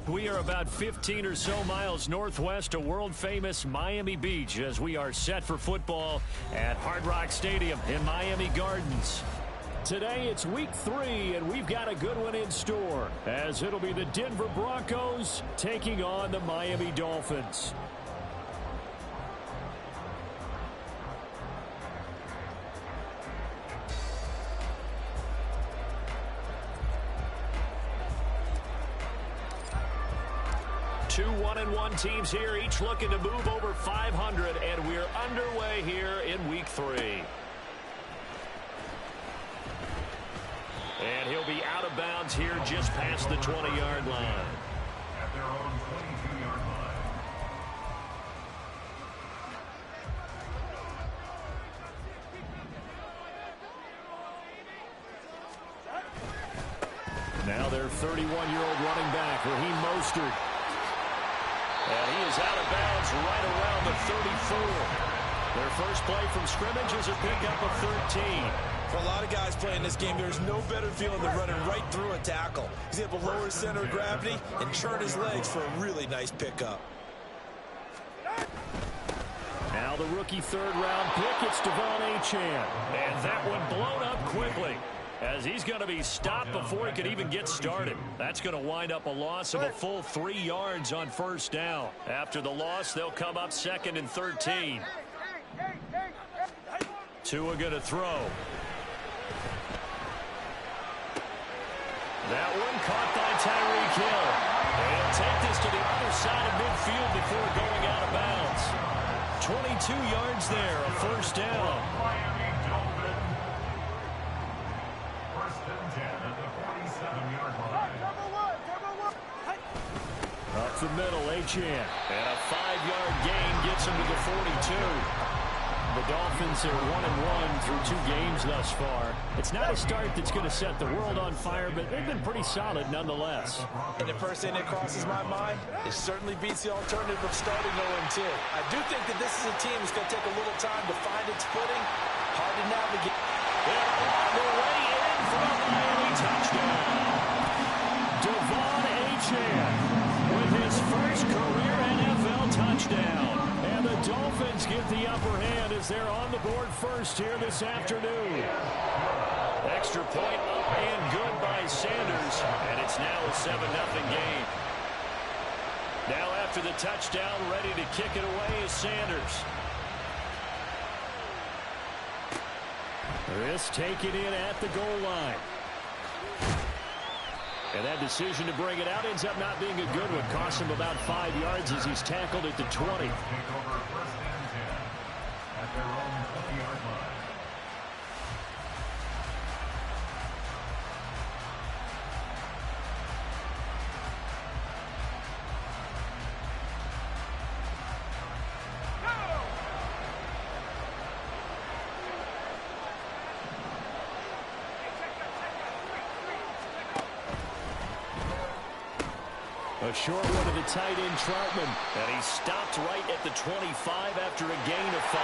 We are about 15 or so miles northwest of world-famous Miami Beach as we are set for football at Hard Rock Stadium in Miami Gardens. Today it's week 3, and we've got a good one in store as it'll be the Denver Broncos taking on the Miami Dolphins. Two 1-1 teams here, each looking to move over 500, and we're underway here in week 3. And he'll be out of bounds here just past the 20-yard line. At their own 22-yard line. Now their 31-year-old running back, Raheem Mostert. And he is out of bounds right around the 34. Their first play from scrimmage is a pickup of 13. For a lot of guys playing this game, there's no better feeling than running right through a tackle. He's able to lower his center of gravity and churn his legs for a really nice pickup. Now the rookie third-round pick, it's Devon Achane. And that one blown up quickly, as he's going to be stopped before he can even get started. That's going to wind up a loss of a full 3 yards on first down. After the loss, they'll come up 2nd and 13. Tua going to throw. That one caught by Tyreek Hill. They'll take this to the other side of midfield before going out of bounds. 22 yards there, a first down. Miami Dolphins. First and 10 at the 47-yard line. Up the middle, Achane. And a 5-yard gain gets him to the 42. The Dolphins are 1-1 through 2 games thus far. It's not a start that's going to set the world on fire, but they've been pretty solid nonetheless. And the first thing that crosses my mind, it certainly beats the alternative of starting 0-2. I do think that this is a team that's going to take a little time to find its footing. Hard to navigate. They're on their way in for a Miami touchdown. Devon Achane with his first career NFL touchdown. And the Dolphins get the upper hand as they're on the board first here this afternoon. Extra point up and good by Sanders, and it's now a 7-0 game. Now after the touchdown, ready to kick it away is Sanders. This taken in at the goal line. And that decision to bring it out ends up not being a good one. Cost him about 5 yards as he's tackled at the 20. Take over first and 10 at their own 20-yard line. A short one to the tight end, Troutman. And he stopped right at the 25 after a gain of 5.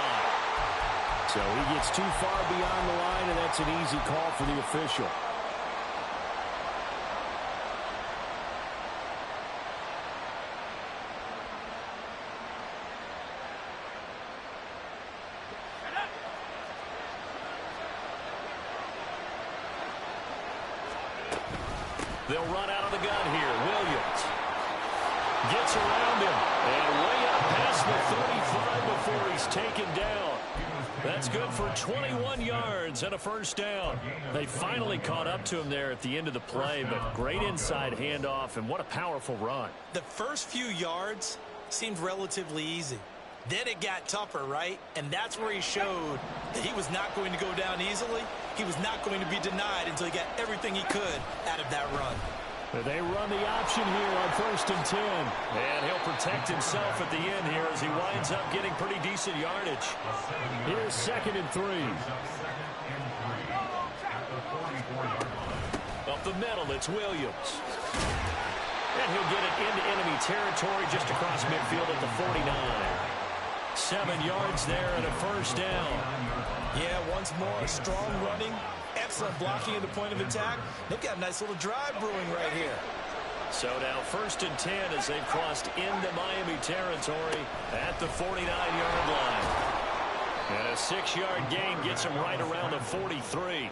So he gets too far beyond the line, and that's an easy call for the official. They'll run out of the gun here. Williams gets around him and way up past the 35 before he's taken down. That's good for 21 yards and a first down. They finally caught up to him there at the end of the play, but great inside handoff, and what a powerful run. The first few yards seemed relatively easy. Then it got tougher, right? And that's where he showed that he was not going to go down easily. He was not going to be denied until he got everything he could out of that run. They run the option here on first and 10. And he'll protect himself at the end here as he winds up getting pretty decent yardage. Here's 2nd and 3. Up the middle, it's Williams. And he'll get it into enemy territory just across midfield at the 49. 7 yards there and a first down. Yeah, once more, strong running, excellent blocking at the point of attack. They've got a nice little drive brewing right here. So now 1st and 10 as they've crossed into Miami territory at the 49-yard line. And a 6-yard gain gets them right around the 43.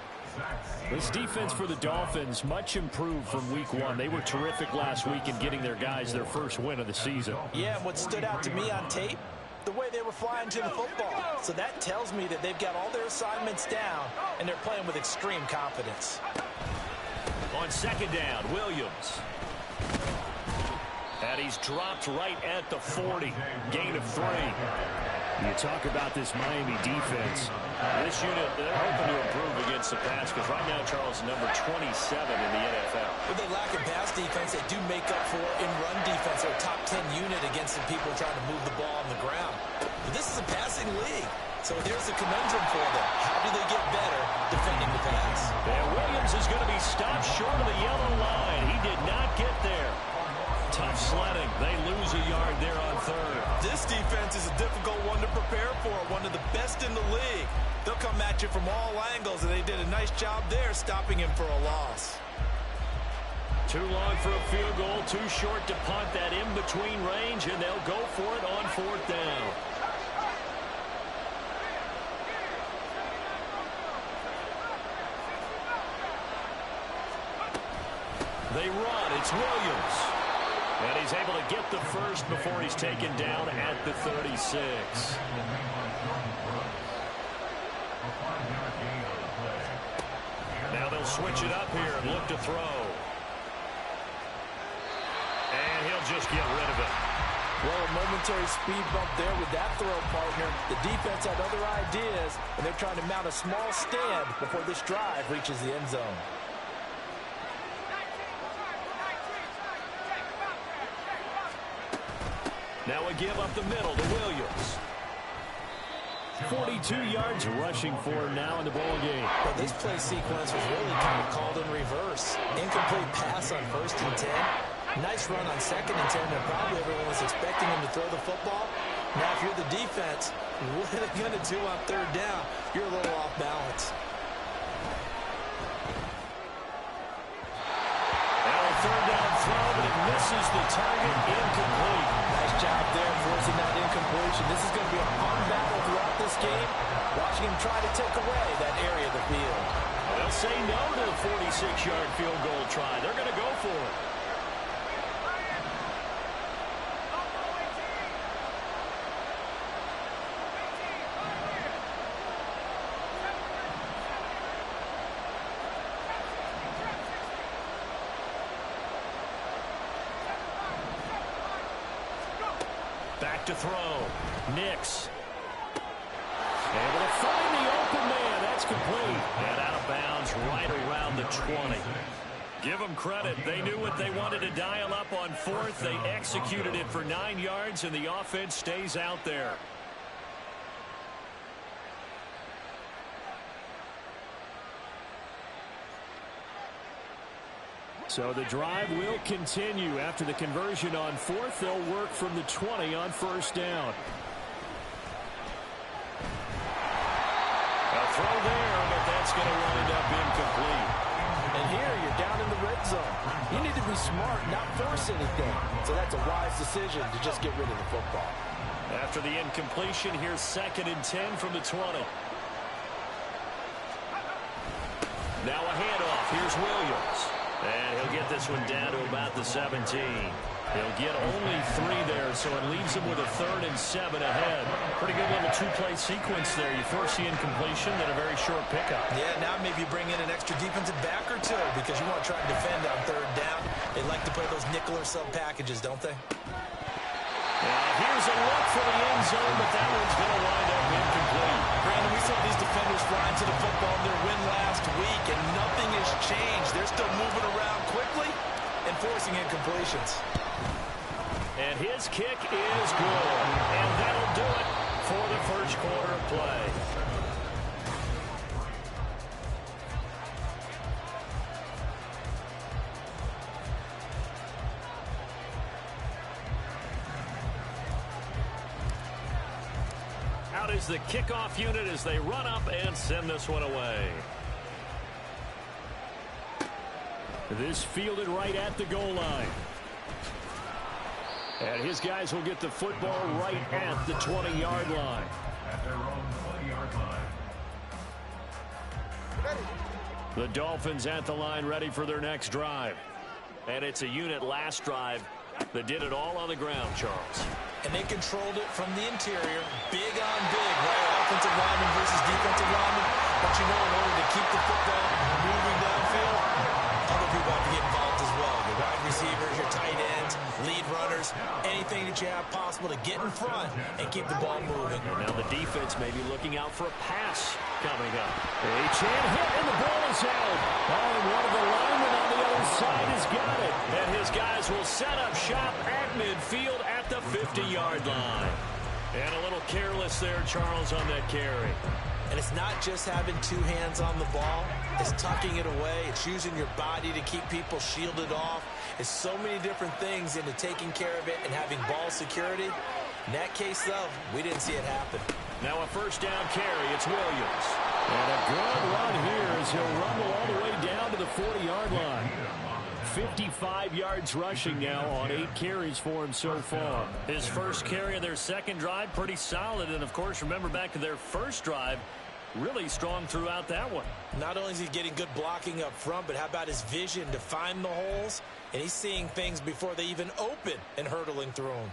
This defense for the Dolphins much improved from week 1. They were terrific last week in getting their guys their first win of the season. Yeah, and what stood out to me on tape, the way they were flying to the football. So that tells me that they've got all their assignments down, and they're playing with extreme confidence. On 2nd down, Williams. And he's dropped right at the 40. Gain of 3. You talk about this Miami defense. This unit, they're hoping to improve against the pass because right now, Charles, number 27 in the NFL. With they lack of pass defense, they do make up for in run defense. They're a top 10 unit against the people trying to move the ball on the ground. But this is a passing league, so there's a conundrum for them. How do they get better defending the pass? And Williams is going to be stopped short of the yellow line. He did not get there. Tough sledding. They lose a yard there on 3rd. This defense is a difficult one to prepare for, one of the best in the league. They'll come at you from all angles, and they did a nice job there stopping him for a loss. Too long for a field goal, too short to punt that in-between range, and they'll go for it on 4th down. They run. It's Williams. And he's able to get the first before he's taken down at the 36. Now they'll switch it up here and look to throw. And he'll just get rid of it. Well, a momentary speed bump there with that throw, partner. The defense had other ideas, and they're trying to mount a small stand before this drive reaches the end zone. Now a give up the middle to Williams. 42 yards rushing for him now in the ball game. Well, this play sequence was really kind of called in reverse. Incomplete pass on 1st and 10. Nice run on 2nd and 10, and probably everyone was expecting him to throw the football. Now, if you're the defense, what are they going to do on 3rd down? You're a little off balance. Now a 3rd down throw, but it misses the target. Incomplete. Nice job there forcing that incompletion. This is going to be a fun battle throughout this game. Watching him try to take away that area of the field. They'll say no to the 46-yard field goal try. They're going to go for it. Back to throw. Nix. Able to find the open man. That's complete. And out of bounds right around the 20. Give them credit. They knew what they wanted to dial up on 4th. They executed it for 9 yards, and the offense stays out there. So the drive will continue. After the conversion on 4th, they'll work from the 20 on 1st down. A throw there, but that's going to wind up incomplete. And here you're down in the red zone. You need to be smart, not force anything. So that's a wise decision to just get rid of the football. After the incompletion, here's 2nd and 10 from the 20. Now a handoff. Here's Williams. And he'll get this one down to about the 17. He'll get only 3 there, so it leaves him with a 3rd and 7 ahead. Pretty good little 2-play sequence there. You force the incompletion, then a very short pickup. Yeah, now maybe bring in an extra defensive back or two because you want to try and defend on 3rd down. They like to play those nickel or sub packages, don't they? Here's a look for the end zone, but that one's going to wind up incomplete. Brandon, we saw these defenders flying to the football in their win last week, and nothing has changed. They're still moving around quickly and forcing incompletions. And his kick is good. And that'll do it for the first quarter of play. Out is the kickoff unit as they run up and send this one away. This fielded right at the goal line. And his guys will get the football right at the 20-yard line. At their own 20-yard line. The Dolphins at the line ready for their next drive. And it's a unit last drive that did it all on the ground, Charles. And they controlled it from the interior, big on big, right? Offensive lineman versus defensive lineman. But you know, in order to keep the football moving downfield, other people have to get involved as well. Your wide receivers, your tight ends, lead runners, anything that you have possible to get in front and keep the ball moving. And now the defense may be looking out for a pass coming up. Achane hit, and the ball is held. Oh, and one of the linemen on the other side has got it. And his guys will set up shop at midfield at the 50-yard line. And a little careless there, Charles, on that carry. And it's not just having two hands on the ball. It's tucking it away. It's using your body to keep people shielded off. It's so many different things into taking care of it and having ball security. In that case, though, we didn't see it happen. Now a first down carry. It's Williams. And a good run here as he'll rumble all the way down to the 40-yard line. 55 yards rushing now on 8 carries for him so far. His first carry of their second drive, pretty solid. And, of course, remember back to their first drive, really strong throughout that one. Not only is he getting good blocking up front, but how about his vision to find the holes? And he's seeing things before they even open and hurdling through them.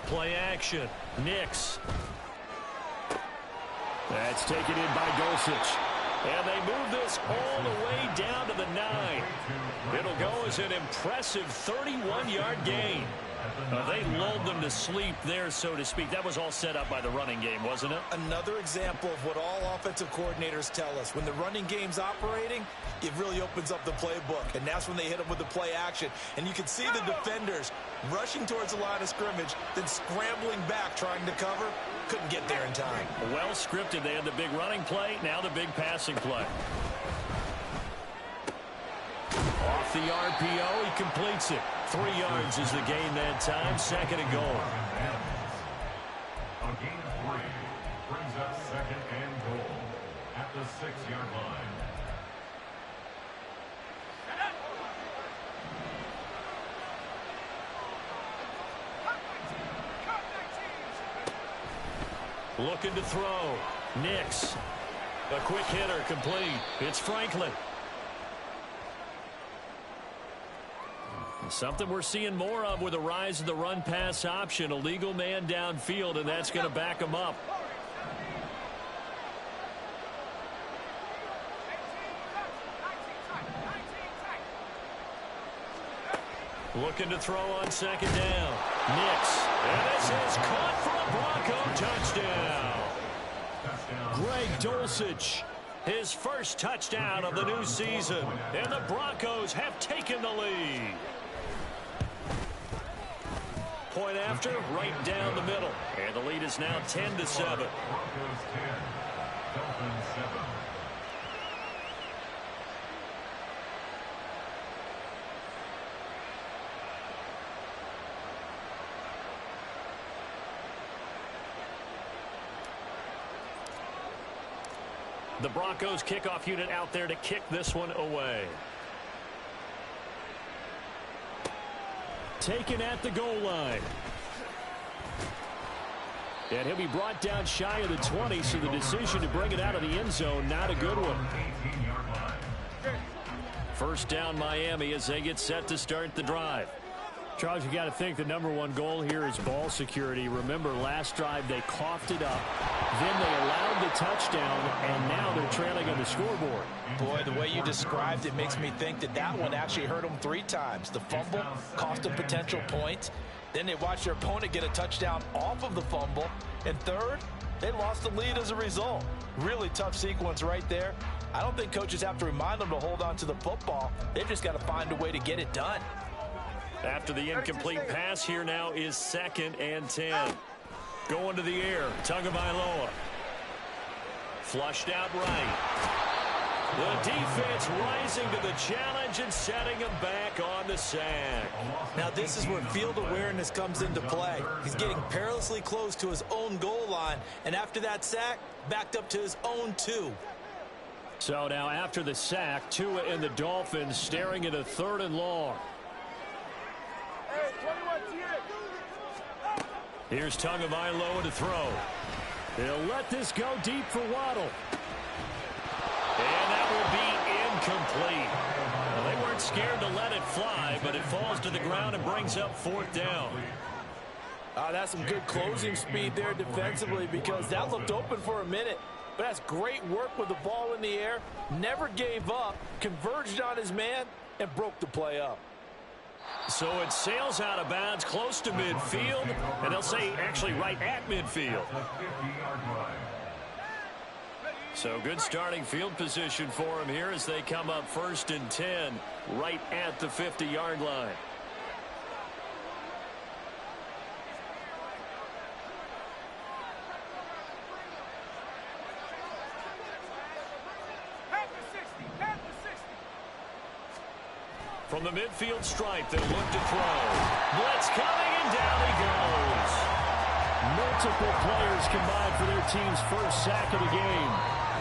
Play action. Nix. That's taken in by Dulcich. And they move this all the way down to the 9. It'll go as an impressive 31-yard gain. They lulled them to sleep there, so to speak. That was all set up by the running game, wasn't it? Another example of what all offensive coordinators tell us. When the running game's operating, it really opens up the playbook. And that's when they hit them with the play action. And you can see the defenders rushing towards the line of scrimmage, then scrambling back trying to cover. Couldn't get there in time. Well scripted. They had the big running play, now the big passing play. Off the RPO, he completes it. 3 yards is the gain that time. 2nd and goal. A gain of 3 brings up 2nd and goal at the 6-yard line. Looking to throw. Nix. A quick hitter complete. It's Franklin. Something we're seeing more of with the rise of the run-pass option. A legal man downfield, and that's going to back him up. Looking to throw on 2nd down. Nix. And this is caught for a Bronco touchdown. Greg Dulcich, his first touchdown of the new season. And the Broncos have taken the lead. Point after, right down the middle. And the lead is now 10-7. Broncos 10, Dolphins 7. The Broncos kickoff unit out there to kick this one away. Taken at the goal line. And he'll be brought down shy of the 20, so the decision to bring it out of the end zone, not a good one. First down Miami as they get set to start the drive. Charles, you got to think the #1 goal here is ball security. Remember, last drive they coughed it up. Then they allowed the touchdown, and now they're trailing on the scoreboard. Boy, the way you described it makes me think that that one actually hurt them 3 times. The fumble cost them potential points. Then they watched their opponent get a touchdown off of the fumble. And third, they lost the lead as a result. Really tough sequence right there. I don't think coaches have to remind them to hold on to the football. They've just got to find a way to get it done. After the incomplete pass, here now is 2nd and 10. Going to the air, Tagovailoa. Flushed out right. The defense rising to the challenge. challenge and setting him back on the sack. Now this is where field awareness comes into play. He's getting perilously close to his own goal line, and after that sack, backed up to his own 2. So now after the sack, Tua and the Dolphins staring at a 3rd and long. Here's Tagovailoa to throw. They'll let this go deep for Waddle. And that will be incomplete. Well, they weren't scared to let it fly, but it falls to the ground and brings up 4th down. That's some good closing speed there defensively, because that looked open for a minute. But that's great work with the ball in the air. Never gave up, converged on his man, and broke the play up. So it sails out of bounds close to midfield, and they'll say actually right at midfield. So good starting field position for him here as they come up 1st and 10 right at the 50-yard line. From the midfield stripe, they'll look to throw. Blitz coming, and down he goes. Multiple players combined for their team's first sack of the game.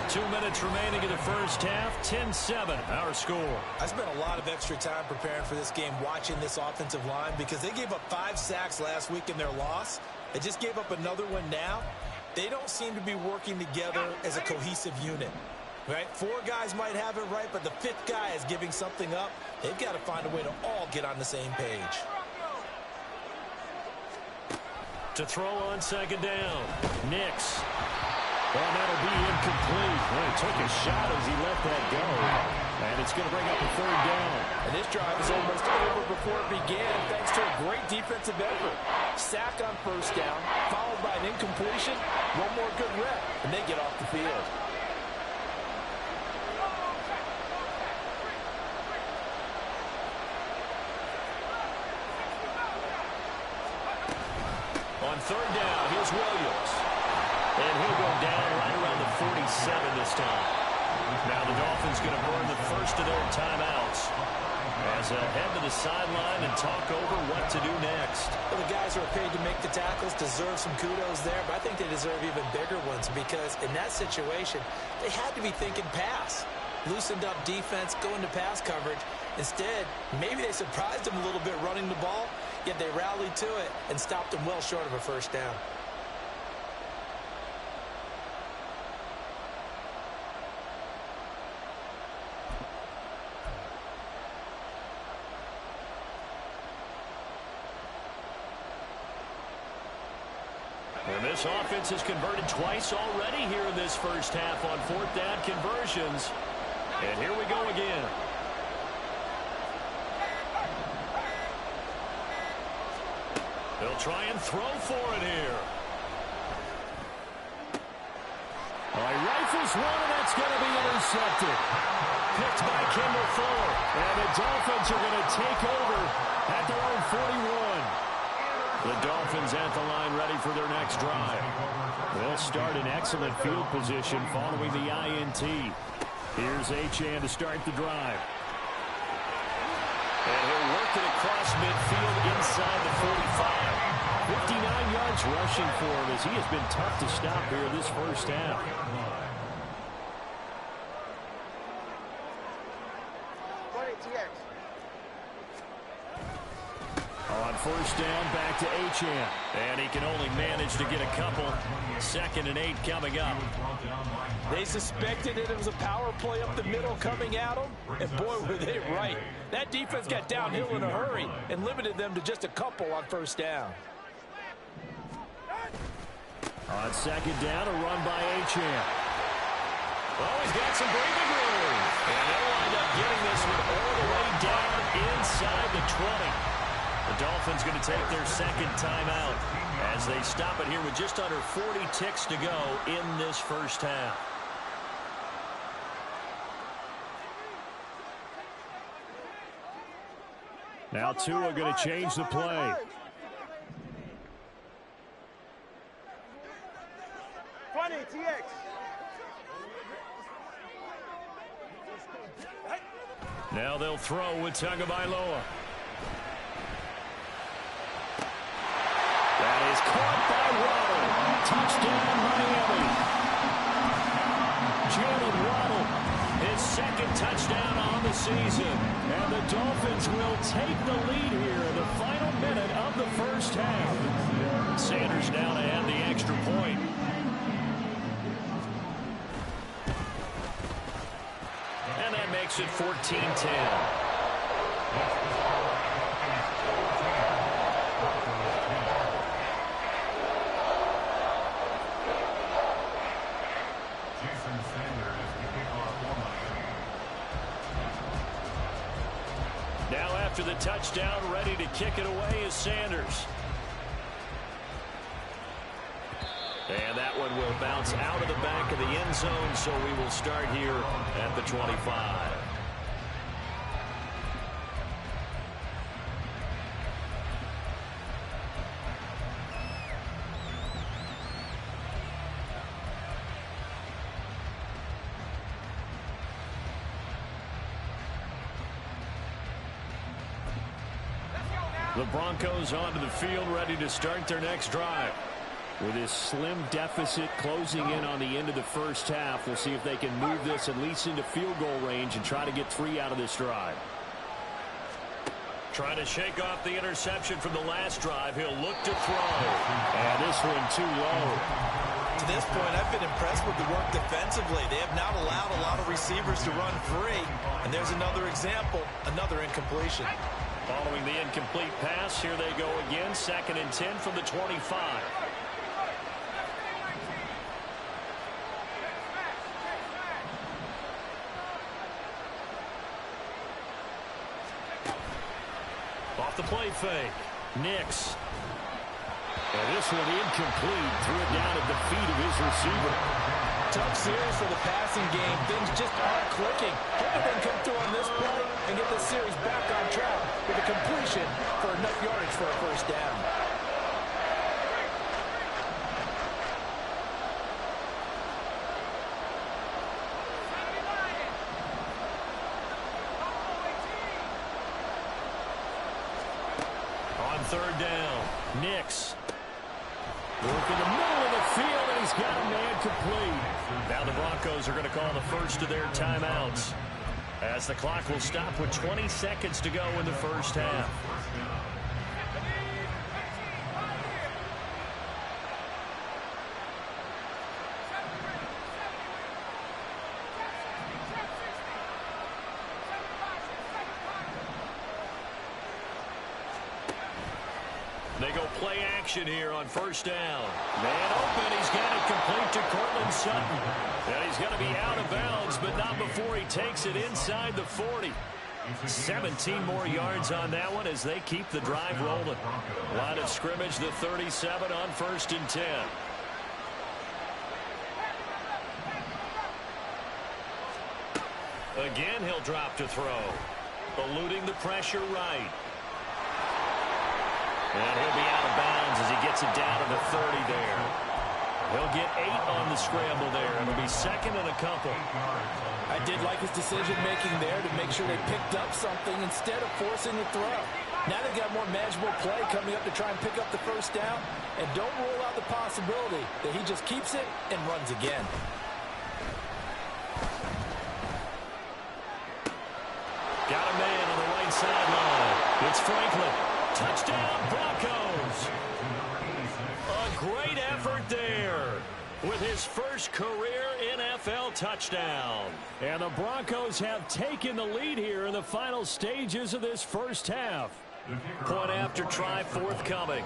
2 minutes remaining in the first half, 10-7, our score. I spent a lot of extra time preparing for this game, watching this offensive line, because they gave up 5 sacks last week in their loss. They just gave up another one now. They don't seem to be working together as a cohesive unit. Right? 4 guys might have it right, but the 5th guy is giving something up. They've got to find a way to all get on the same page. To throw on 2nd down, Nix. And that'll be incomplete. Well, he took a shot as he let that go. And it's going to bring up a 3rd down. And this drive is almost over before it began, thanks to a great defensive effort. Sack on 1st down, followed by an incompletion. One more good rep, and they get off the field. On 3rd down, here's Williams. And he'll go down right around the 47 this time. Now the Dolphins going to burn the first of their timeouts as they head to the sideline and talk over what to do next. Well, the guys who are paid to make the tackles deserve some kudos there, but I think they deserve even bigger ones, because in that situation, they had to be thinking pass. Loosened up defense, going to pass coverage. Instead, maybe they surprised them a little bit running the ball, yet they rallied to it and stopped them well short of a 1st down. And this offense has converted twice already here in this first half on 4th down conversions. And here we go again. They'll try and throw for it here. He rifles one, and that's going to be intercepted. Picked by Kendall Fuller. And the Dolphins are going to take over at their own 41. The Dolphins at the line ready for their next drive. They'll start in excellent field position following the INT. Here's Achane to start the drive. And he'll work it across midfield inside the 45. 59 yards rushing for him as he has been tough to stop here this first half. On 1st down, back to Achane. And he can only manage to get a couple. 2nd and 8 coming up. They suspected that it was a power play up the middle coming at them, and boy, were they right. That defense got downhill in a hurry and limited them to just a couple on 1st down. On 2nd down, a run by Achane. Oh, he's got some breathing room. And they'll wind up getting this one all the way down inside the 20. The Dolphins going to take their 2nd timeout as they stop it here with just under 40 ticks to go in this first half. Now Tua going to change the play. Now they'll throw with Tagovailoa. That is caught by Waddle. Touchdown, Miami. Jalen Waddle, his second touchdown on the season. And the Dolphins will take the lead here in the final minute of the first half. Sanders now to add the extra point. And that makes it 14-10. Now after the touchdown, ready to kick it away is Sanders. And that one will bounce out of the back of the end zone, so we will start here at the 25. The Broncos onto the field, ready to start their next drive. With this slim deficit closing in on the end of the first half, we'll see if they can move this at least into field goal range and try to get 3 out of this drive. Trying to shake off the interception from the last drive. He'll look to throw. And this one too low. To this point, I've been impressed with the work defensively. They have not allowed a lot of receivers to run free. And there's another example, another incompletion. Following the incomplete pass, here they go again. 2nd and 10 from the 25. Off the play fake. Nix. And this one incomplete. Threw it down at the feet of his receiver. Tough series for the passing game. Things just aren't clicking. Hoping they can come through on this play and get the series back on track with a completion for enough yardage for a first down. On 3rd down, Nix. Work in the middle of the field, and he's got a man complete. Now the Broncos are going to call the first of their timeouts, as the clock will stop with 20 seconds to go in the first half. They go play action here on 1st down. Man open. He's got it complete to Courtland Sutton. And he's going to be out of bounds, but not before he takes it inside the 40. 17 more yards on that one as they keep the drive rolling. Line of scrimmage, the 37 on 1st and 10. Again, he'll drop to throw. Eluding the pressure right. And he'll be out of bounds as he gets it down to the 30 there. He'll get 8 on the scramble there. It'll be 2nd and a couple. I did like his decision-making there to make sure they picked up something instead of forcing the throw. Now they've got more manageable play coming up to try and pick up the first down. And don't rule out the possibility that he just keeps it and runs again. Got a man on the right sideline. It's Franklin. Touchdown, Broncos. A great effort there with his first career NFL touchdown. And the Broncos have taken the lead here in the final stages of this first half. Point after try forthcoming.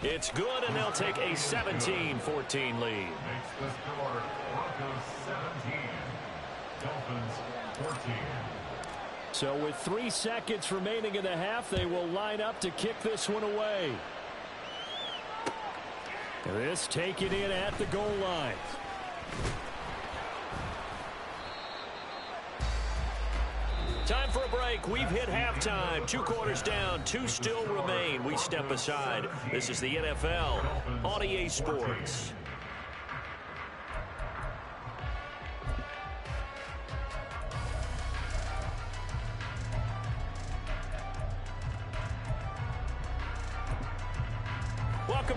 It's good, and they'll take a 17-14 lead. Makes the score Broncos 17, Dolphins 14. So with 3 seconds remaining in the half, they will line up to kick this one away. This taken in at the goal line. Time for a break. We've hit halftime. 2 quarters down. 2 still remain. We step aside. This is the NFL on EA Sports.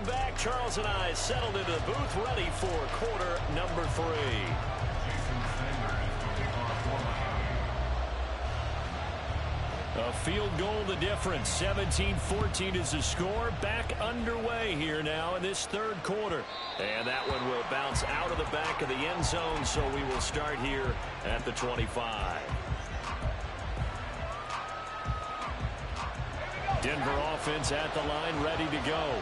Welcome back. Charles and I settled into the booth, ready for quarter number 3. A field goal the difference. 17-14 is the score. Back underway here now in this third quarter. And that one will bounce out of the back of the end zone, so we will start here at the 25. Denver offense at the line, ready to go.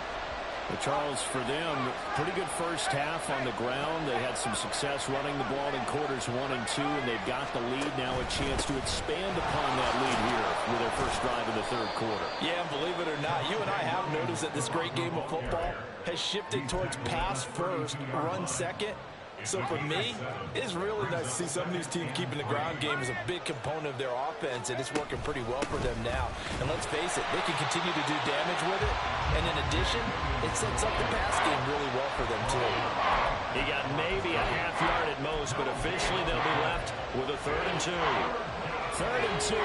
But Charles, for them, pretty good first half on the ground. They had some success running the ball in quarters 1 and 2, and they've got the lead. Now a chance to expand upon that lead here with their first drive in the third quarter. Yeah, and believe it or not, you and I have noticed that this great game of football has shifted towards pass first, run second. So for me, it's really nice to see some of these teams keeping the ground game as a big component of their offense, and it's working pretty well for them now. And let's face it, they can continue to do damage with it. And in addition, it sets up the pass game really well for them, too. He got maybe a half yard at most, but officially they'll be left with a 3rd and 2. 3rd and 2.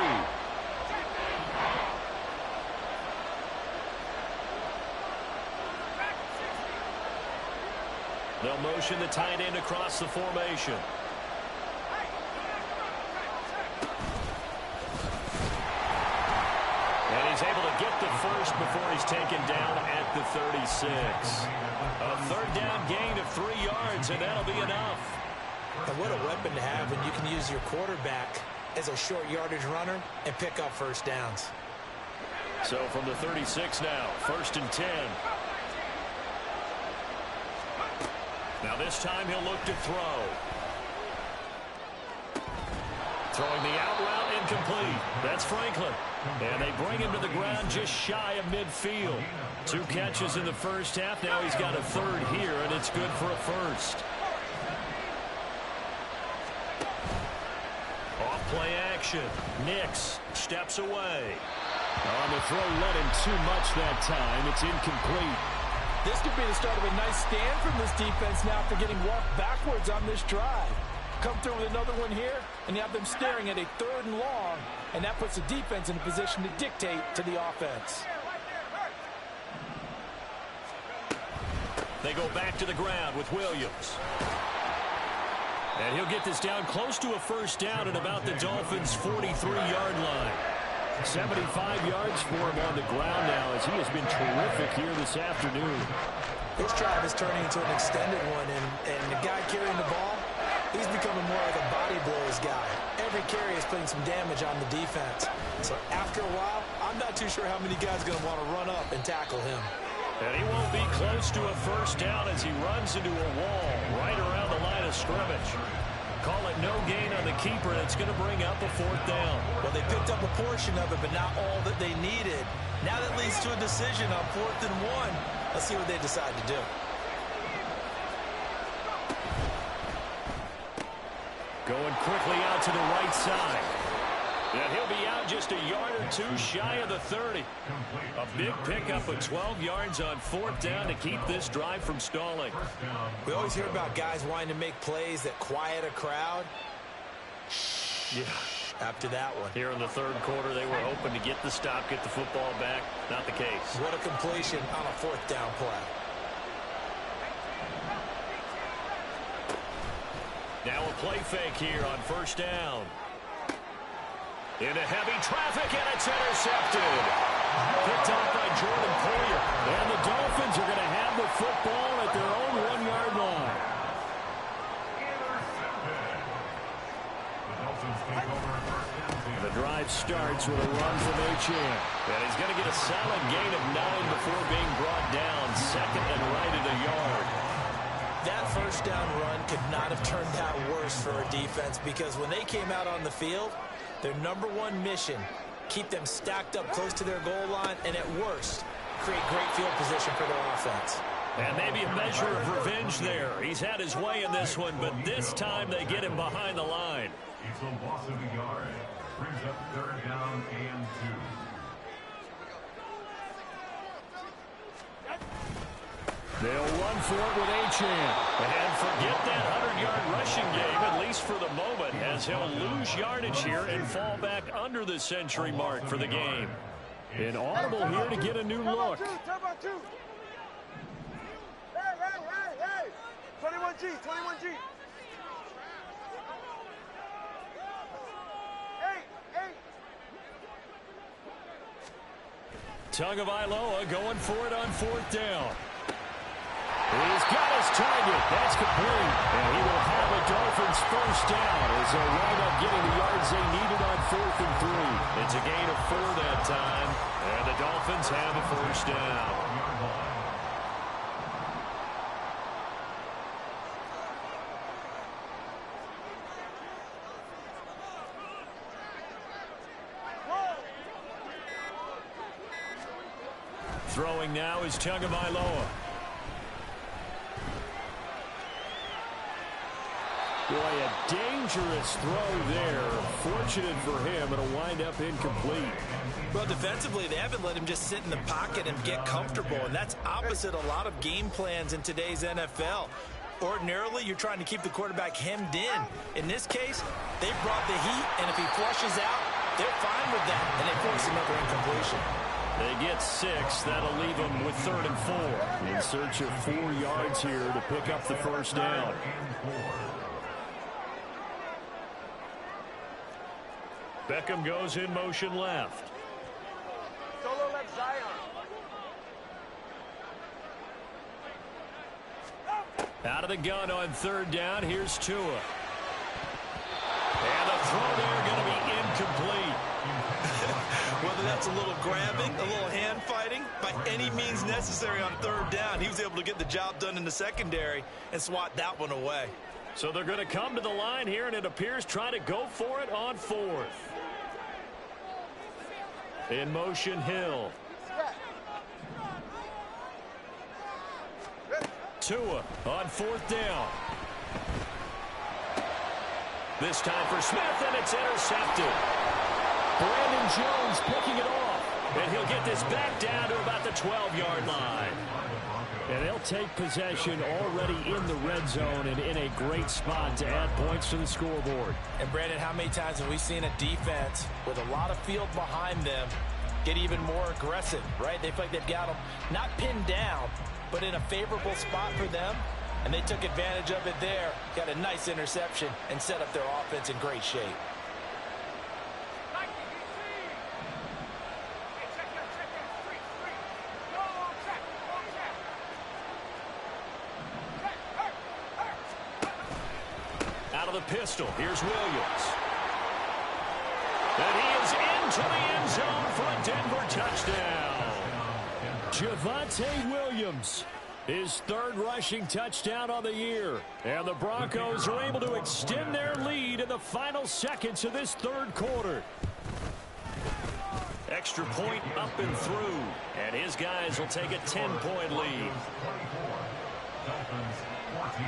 They'll motion the tight end across the formation. And he's able to get the first before he's taken down at the 36. A 3rd down gain of 3 yards, and that'll be enough. And what a weapon to have when you can use your quarterback as a short yardage runner and pick up first downs. So from the 36 now, 1st and 10. Now this time he'll look to throw. Throwing the out route incomplete. That's Franklin. And they bring him to the ground just shy of midfield. 2 catches in the first half. Now he's got a 3rd here, and it's good for a 1st. Off play action. Nix steps away. On the throw, let him too much that time. It's incomplete. This could be the start of a nice stand from this defense now after getting walked backwards on this drive. Come through with another one here, and you have them staring at a 3rd and long, and that puts the defense in a position to dictate to the offense. They go back to the ground with Williams. And he'll get this down close to a 1st down at about the Dolphins' 43-yard line. 75 yards for him on the ground now, as he has been terrific here this afternoon. This drive is turning into an extended one, and the guy carrying the ball, he's becoming more like a body blows guy. Every carry is putting some damage on the defense. So after a while, I'm not too sure how many guys are going to want to run up and tackle him. And he won't be close to a 1st down as he runs into a wall right around the line of scrimmage. Call it no gain on the keeper, and it's going to bring up a 4th down. Well, they picked up a portion of it, but not all that they needed. Now that leads to a decision on 4th and 1. Let's see what they decide to do. Going quickly out to the right side. And he'll be out just a yard or 2 shy of the 30. A big pickup of 12 yards on 4th down to keep this drive from stalling. We always hear about guys wanting to make plays that quiet a crowd. Yeah. After that one. Here in the 3rd quarter, they were hoping to get the stop, get the football back. Not the case. What a completion on a 4th down play. Now a play fake here on 1st down. Into heavy traffic, and it's intercepted. Picked off by Jordan Poyer. And the Dolphins are going to have the football at their own 1-yard line. The drive starts with a run from Achane. And he's going to get a solid gain of 9 before being brought down. 2nd and right at a yard. That 1st down run could not have turned out worse for a defense, because when they came out on the field, their #1 mission, keep them stacked up close to their goal line, and at worst, create great field position for their offense. And maybe a measure of revenge there. He's had his way in this one, but this time they get him behind the line. It's a loss of a yard. Brings up 3rd down and 2. They'll run for it with Achane. And forget that 100-yard rushing game, at least for the moment, as he'll lose yardage here and fall back under the century mark for the game. An audible here to get a new look. 21G, 21G. Tagovailoa going for it on 4th down. He's got his target. That's complete. And he will have a Dolphins first down as they'll wind up getting the yards they needed on 4th and 3. It's a gain of 4 that time. And the Dolphins have a first down. Throwing now is Tagovailoa. Boy, a dangerous throw there. Fortunate for him, it'll wind up incomplete. Well, defensively, they haven't let him just sit in the pocket and get comfortable, and that's opposite a lot of game plans in today's NFL. Ordinarily, you're trying to keep the quarterback hemmed in. In this case, they brought the heat, and if he flushes out, they're fine with that, and they force another incompletion. They get 6. That'll leave them with 3rd and 4. In search of 4 yards here to pick up the first down. Beckham goes in motion left. Solo left Zion. Out of the gun on 3rd down. Here's Tua. And the throw there going to be incomplete. Whether that's a little grabbing, a little hand fighting, by any means necessary on 3rd down, he was able to get the job done in the secondary and swat that one away. So they're going to come to the line here, and it appears try to go for it on 4th. In motion, Hill. Tua on 4th down. This time for Smith, and it's intercepted. Brandon Jones picking it off. And he'll get this back down to about the 12-yard line. And they'll take possession already in the red zone and in a great spot to add points to the scoreboard. And, Brandon, how many times have we seen a defense with a lot of field behind them get even more aggressive, right? They feel like they've got them not pinned down, but in a favorable spot for them. And they took advantage of it there, got a nice interception, and set up their offense in great shape. Out of the pistol, here's Williams. And he is into the end zone for a Denver touchdown. Javonte Williams, his 3rd rushing touchdown on the year. And the Broncos are able to extend their lead in the final seconds of this 3rd quarter. Extra point up and through. And his guys will take a 10-point lead. Dolphins 14.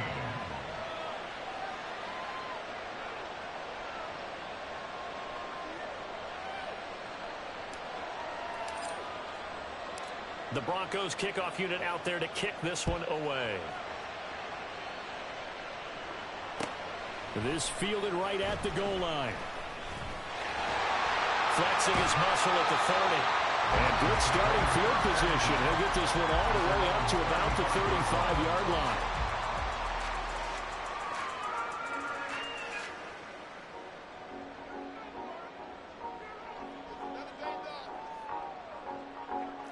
The Broncos kickoff unit out there to kick this one away. This fielded right at the goal line. Flexing his muscle at the 30. And good starting field position. He'll get this one all the way up to about the 35-yard line.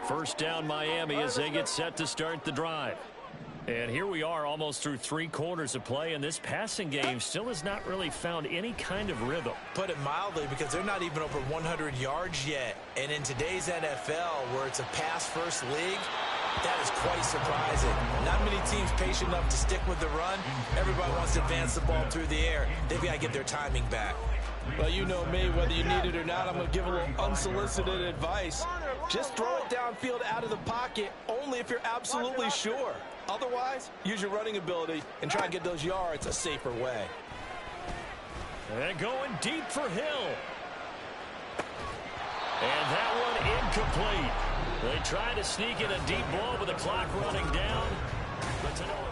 First down Miami as they get set to start the drive. And here we are almost through 3 quarters of play, and this passing game still has not really found any kind of rhythm. Put it mildly, because they're not even over 100 yards yet. And in today's NFL, where it's a pass-first league, that is quite surprising. Not many teams patient enough to stick with the run. Everybody wants to advance the ball through the air. They've got to get their timing back. Well, you know me, whether you need it or not, I'm going to give a little unsolicited advice. Just throw it downfield out of the pocket only if you're absolutely sure. Otherwise, use your running ability and try and get those yards a safer way. And going deep for Hill. And that one incomplete. They try to sneak in a deep ball with the clock running down, but to no avail.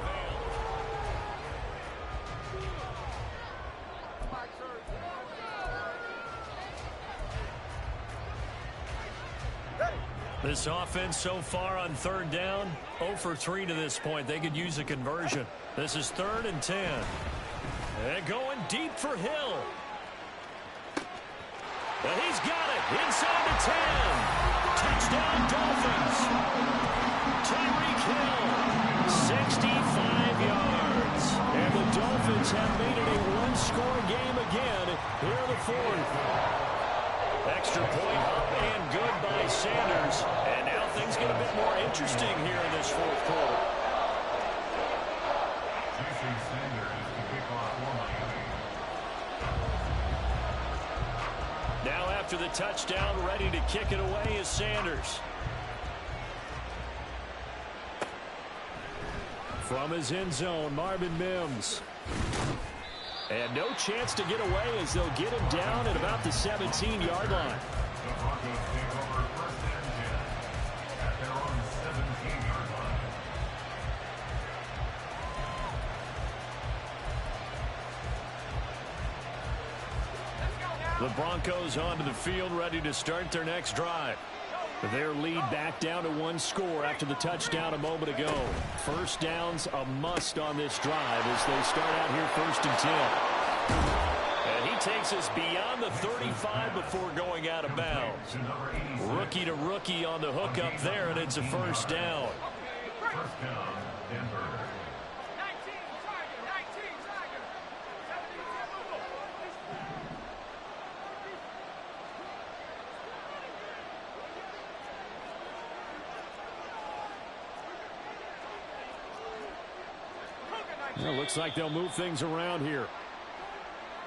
This offense so far on third down, 0 for 3 to this point. They could use a conversion. This is 3rd and 10. And going deep for Hill. And he's got it inside the 10. Touchdown Dolphins. Tyreek Hill, 65 yards. And the Dolphins have made it a one-score game again here in the 4th. Extra point up and good by Sanders. And now things get a bit more interesting here in this 4th quarter. J.C. Sanders to kick off for Miami. Now after the touchdown, ready to kick it away is Sanders. From his end zone, Marvin Mims. And no chance to get away as they'll get him down at about the 17-yard line. The Broncos take over 1st and 10 at their own 17-yard line. The Broncos onto the field, ready to start their next drive. Their lead back down to 1 score after the touchdown a moment ago. First down's a must on this drive as they start out here 1st and 10. And he takes us beyond the 35 before going out of bounds. Rookie to rookie on the hook up there, and it's a first down. First down, Denver. Well, looks like they'll move things around here.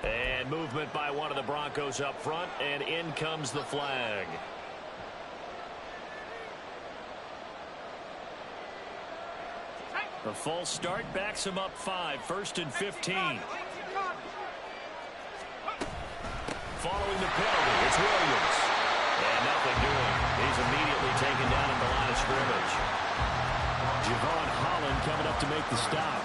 And movement by one of the Broncos up front, and in comes the flag. The false start backs him up 5, 1st and 15. Following the penalty, it's Williams. And nothing doing. He's immediately taken down at the line of scrimmage. Javon Holland coming up to make the stop.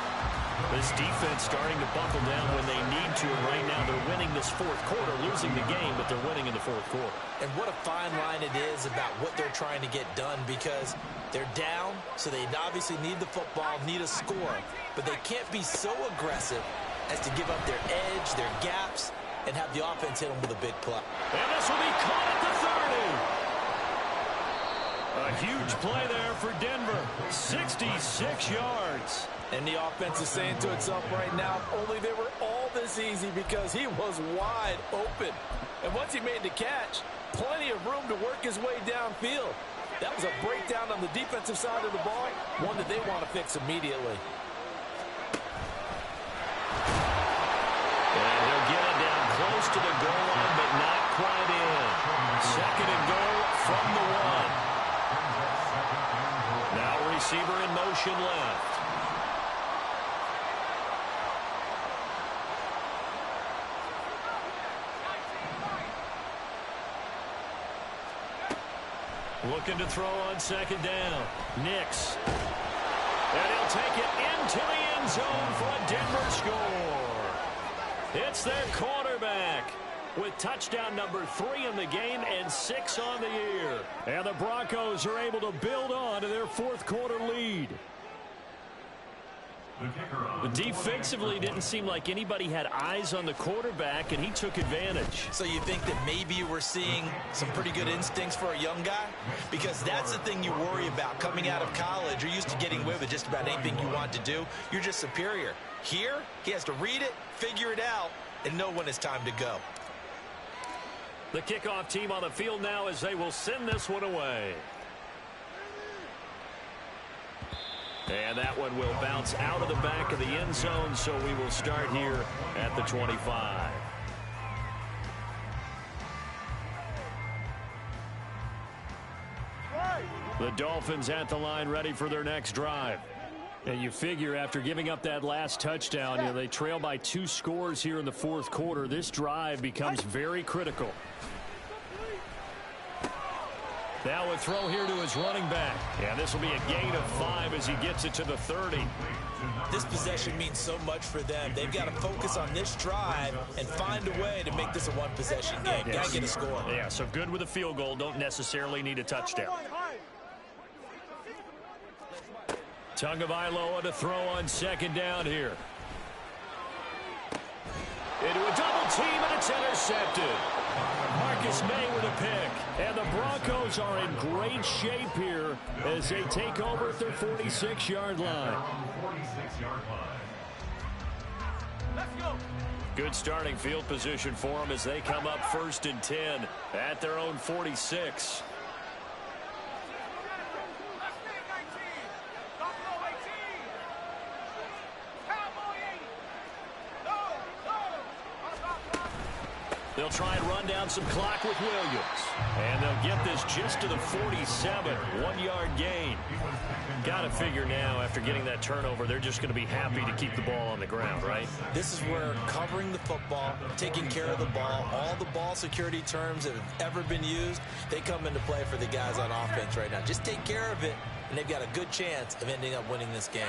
This defense starting to buckle down when they need to, and right now they're winning this 4th quarter, losing the game, but they're winning in the 4th quarter. And what a fine line it is about what they're trying to get done, because they're down, so they obviously need the football, need a score, but they can't be so aggressive as to give up their edge, their gaps, and have the offense hit them with a big play. And this will be caught at the 30. A huge play there for Denver, 66 yards. And the offense is saying to itself right now, only they were all this easy because he was wide open. And once he made the catch, plenty of room to work his way downfield. That was a breakdown on the defensive side of the ball, one that they want to fix immediately. And he'll get it down close to the goal line, but not quite in. 2nd and goal from the 1. Now receiver in motion left. Looking to throw on 2nd down. Nix. And he'll take it into the end zone for a Denver score. It's their quarterback with touchdown number 3 in the game and 6 on the year. And the Broncos are able to build on to their 4th quarter lead. Defensively, didn't seem like anybody had eyes on the quarterback, and he took advantage. So you think that maybe we're seeing some pretty good instincts for a young guy? Because that's the thing you worry about coming out of college. You're used to getting away with just about anything you want to do. You're just superior. Here, he has to read it, figure it out, and know when it's time to go. The kickoff team on the field now as they will send this one away. And that one will bounce out of the back of the end zone, so we will start here at the 25. The Dolphins at the line, ready for their next drive. And you figure after giving up that last touchdown, they trail by 2 scores here in the 4th quarter. This drive becomes very critical. Now a throw here to his running back. Yeah, this will be a gain of 5 as he gets it to the 30. This possession means so much for them. They've got to focus on this drive and find a way to make this a one-possession game. Got to get a score. Yeah, so good with a field goal. Don't necessarily need a touchdown. Tagovailoa to throw on second down here. Into a double team, and it's intercepted. Marcus May with a pick. And the Broncos are in great shape here as they take over at their 46-yard line. 46-yard line. Let's go. Good starting field position for them as they come up 1st and 10 at their own 46. They'll try and run down some clock with Williams. And they'll get this just to the 47. 1-yard gain. Got to figure now, after getting that turnover, they're just going to be happy to keep the ball on the ground, right? This is where covering the football, taking care of the ball, all the ball security terms that have ever been used, they come into play for the guys on offense right now. Just take care of it, and they've got a good chance of ending up winning this game.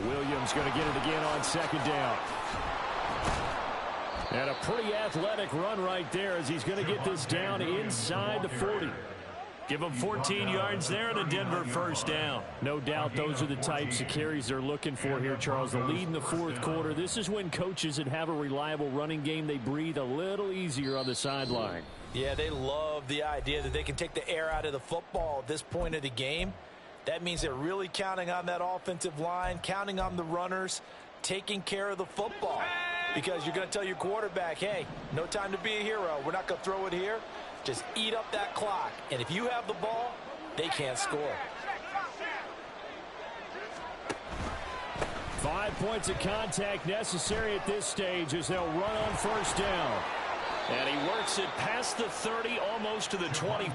Williams going to get it again on second down. And a pretty athletic run right there as he's going to get this down inside the 40. Give him 14 yards there and a Denver first down. No doubt those are the types of carries they're looking for here, Charles. The lead in the fourth quarter. This is when coaches that have a reliable running game, they breathe a little easier on the sideline. Yeah, they love the idea that they can take the air out of the football at this point of the game. That means they're really counting on that offensive line, counting on the runners, taking care of the football. Because you're going to tell your quarterback, hey, no time to be a hero. We're not going to throw it here. Just eat up that clock. And if you have the ball, they can't score. 5 points of contact necessary at this stage as they'll run on first down. And he works it past the 30, almost to the 20.